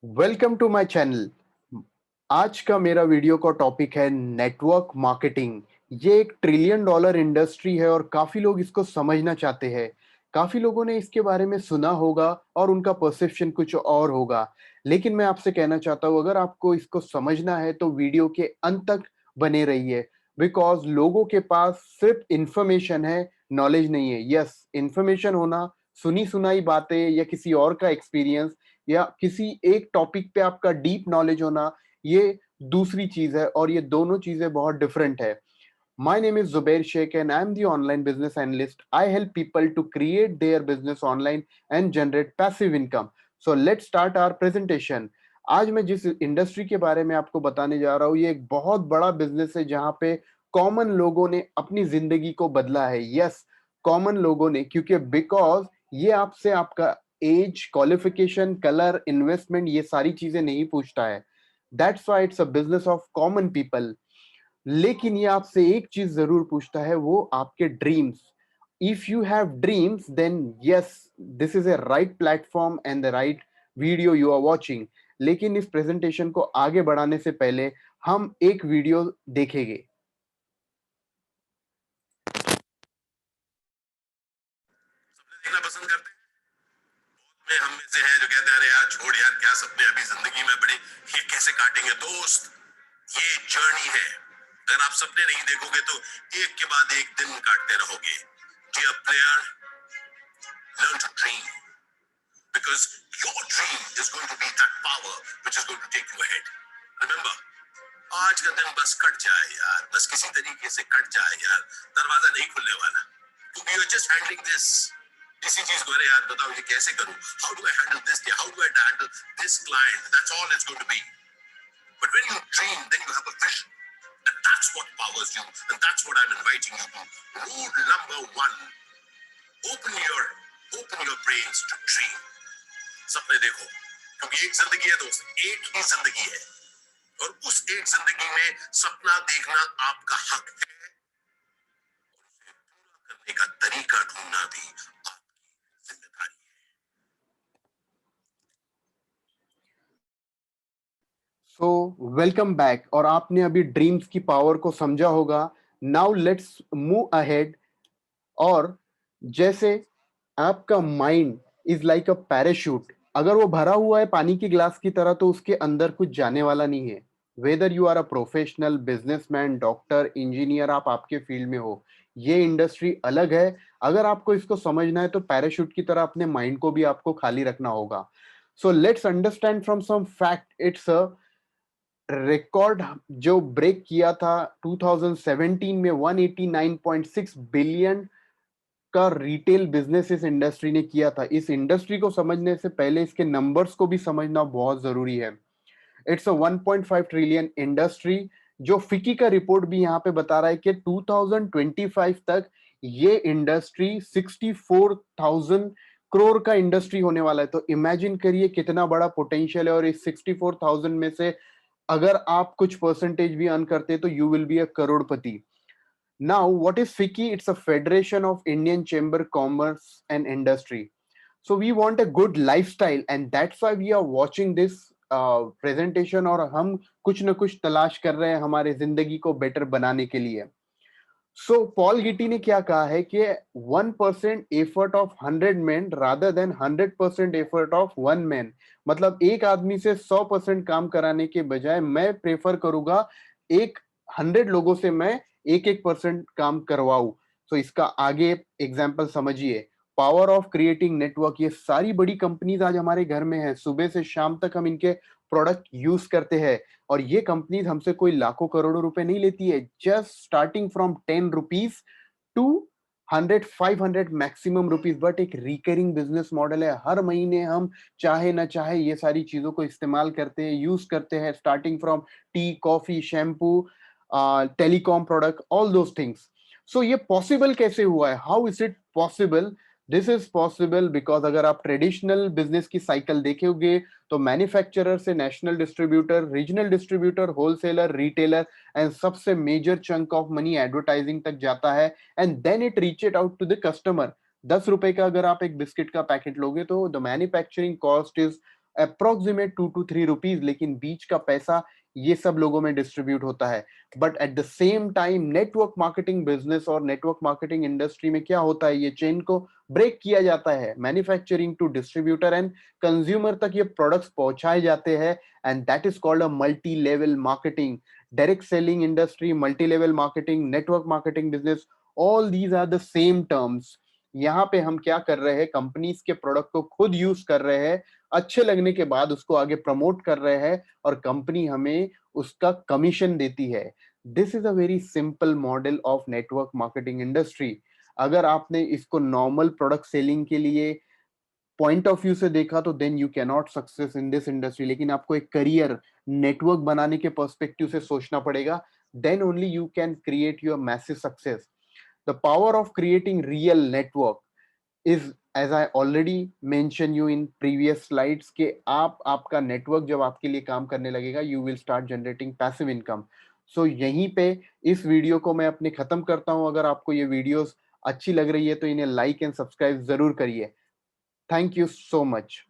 Welcome to my channel. आज का मेरा वीडियो का टॉपिक है नेटवर्क मार्केटिंग। ये एक ट्रिलियन डॉलर इंडस्ट्री है और काफी लोग इसको समझना चाहते हैं। काफी लोगों ने इसके बारे में सुना होगा और उनका परसेप्शन कुछ और होगा। लेकिन मैं आपसे कहना चाहता हूँ, अगर आपको इसको समझना है तो वीडियो के अंत तक बने रहिए। बिकॉज लोगों के पास सिर्फ इंफॉर्मेशन है, नॉलेज नहीं है। यस, इंफॉर्मेशन होना, सुनी सुनाई बातें या किसी और का एक्सपीरियंस या किसी एक टॉपिक पे आपका डीप नॉलेज होना, ये दूसरी चीज है और ये दोनों चीजें बहुत डिफरेंट है। My name is Zubair Sheikh and I'm the online business analyst. I help people to create their business online and generate passive income. So let's start our presentation. आज मैं जिस इंडस्ट्री के बारे में आपको बताने जा रहा हूँ, ये एक बहुत बड़ा बिजनेस है जहां पे कॉमन लोगों ने अपनी जिंदगी को बदला है। यस, कॉमन लोगों ने, क्योंकि बिकॉज ये आपसे आपका एज, क्वालिफिकेशन, कलर, इन्वेस्टमेंट, ये सारी चीजें नहीं पूछता है। That's why it's a business of common people. लेकिन ये आपसे एक चीज जरूर पूछता है, वो आपके dreams. If you have dreams then yes, this is a right platform and the right video you are watching. लेकिन इस प्रेजेंटेशन को आगे बढ़ाने से पहले हम एक वीडियो देखेंगे। देखना पसंद करते हैं। में हम में से है जो कहते हैं अरे यार छोड़ यार, क्या सपने अभी जिंदगी में बड़े, ये कैसे काटेंगे दोस्त। ये जर्नी है। अगर आप सपने नहीं देखोगे तो एक के बाद एक दिन काटते रहोगे। Dear player, learn to dream because your dream is going to be that power which is going to take you ahead. Remember, आज का दिन बस कट जाए यार, बस किसी तरीके से कट जाए यार, दरवाजा नहीं खुलने वाला, क्योंकि you're just handling this. इसी चीज को अरे यार बताओ ये कैसे करूं, how do I handle this, how do I handle this client, that's all it's going to be. But when you dream, then you have a vision, and that's what powers you, and that's what I'm inviting you to. Rule number one: open your brains to dream. सपने देखो, क्योंकि एक जिंदगी है दोस्त, एक ही जिंदगी है, और उस एक जिंदगी में सपना देखना आपका हक है, और उसे पूरा करने का तरीका ढूंढना भी आपकी जिम्मेदारी है। So welcome back. और आपने अभी ड्रीम्स की पावर को समझा होगा। Now let's move ahead. और जैसे आपका mind is like a parachute, अगर वो भरा हुआ है पानी की ग्लास की तरह तो उसके अंदर कुछ जाने वाला नहीं है। Whether you are a professional, businessman, doctor, engineer, आप आपके फील्ड में हो, ये इंडस्ट्री अलग है। अगर आपको इसको समझना है तो पैराशूट की तरह अपने माइंड को भी आपको खाली रखना होगा। So let's understand from some fact. It's a record जो ब्रेक किया था 2017 में, 189.6 बिलियन का रिटेल बिजनेस इस इंडस्ट्री ने किया था। इस इंडस्ट्री को समझने से पहले इसके नंबर्स को भी समझना बहुत जरूरी है। It's a 1.5 trillion industry. जो फिकी का रिपोर्ट भी यहाँ पे बता रहा है कि 2025 तक ये इंडस्ट्री 64,000 करोड़ का इंडस्ट्री होने वाला है। तो इमेजिन करिए कितना बड़ा पोटेंशियल है। और इस 64,000 में से अगर आप कुछ परसेंटेज भी अर्न करते तो you will be a Crorepati. Now, what is FICCI? It's a Federation of Indian Chamber Commerce and Industry. So we want a good lifestyle, and that's why we are watching this presentation. और हम कुछ न कुछ तलाश कर रहे हैं हमारे जिंदगी को बेटर बनाने के लिए। सो पॉल गिटी ने क्या कहा है कि 1% effort of 100 men rather than 100% effort of 1 man। मतलब एक आदमी से 100% काम कराने के बजाय मैं प्रेफर करूंगा एक 100 लोगों से मैं एक एक परसेंट काम करवाऊं। तो इसका आगे एग्जाम्पल समझिए। Power of creating network. ये सारी बड़ी कंपनीज आज हमारे घर में है, सुबह से शाम तक हम इनके प्रोडक्ट यूज करते हैं। और ये कंपनीज हमसे कोई लाखों करोड़ों रुपए नहीं लेती है। Just starting from 10 rupees to 100 500 maximum rupees. But एक रिकरिंग बिजनेस मॉडल है। हर महीने हम चाहे ना चाहे ये सारी चीजों को इस्तेमाल करते हैं, यूज करते हैं। Starting from tea, coffee, shampoo, telecom product, all those things. So ये पॉसिबल कैसे हुआ है? How is it possible? This is possible because अगर आप ट्रेडिशनल बिजनेस की साइकिल देखोगे तो मैन्युफैक्चरर से national distributor, regional distributor, wholesaler, retailer, and सबसे major chunk of money advertising तक जाता है। And then it reach it out to the customer. 10 रुपए का अगर आप एक बिस्किट का पैकेट लोगे तो the manufacturing cost is approximate 2 to 3 rupees, लेकिन बीच का पैसा ये सब लोगों में डिस्ट्रीब्यूट होता है। But at the same time network marketing business और नेटवर्क मार्केटिंग इंडस्ट्री में क्या होता है, ये चेन को ब्रेक किया जाता है, manufacturing to distributor and consumer तक ये प्रोडक्ट्स पहुंचाए जाते हैं, and that is called a multi level marketing. Direct selling industry, multi level marketing, network marketing business, all these are the same terms. यहाँ पे हम क्या कर रहे हैं, कंपनीज के प्रोडक्ट को खुद यूज कर रहे हैं, अच्छे लगने के बाद उसको आगे प्रमोट कर रहे हैं, और कंपनी हमें उसका कमीशन देती है। This is a very simple model of network marketing industry. अगर आपने इसको नॉर्मल प्रोडक्ट सेलिंग के लिए पॉइंट ऑफ व्यू से देखा तो then you can not success in this industry, लेकिन आपको एक करियर नेटवर्क बनाने के पर्सपेक्टिव से सोचना पड़ेगा, then only you can create your massive success. The power of creating real network is, as I already mentioned you in previous slides, कि आप आपका नेटवर्क जब आपके लिए काम करने लगेगा, you will start generating passive income. So यहीं पे इस वीडियो को मैं अपने खत्म करता हूं। अगर आपको ये वीडियोस अच्छी लग रही है तो इन्हें लाइक एंड सब्सक्राइब जरूर करिए। Thank you so much.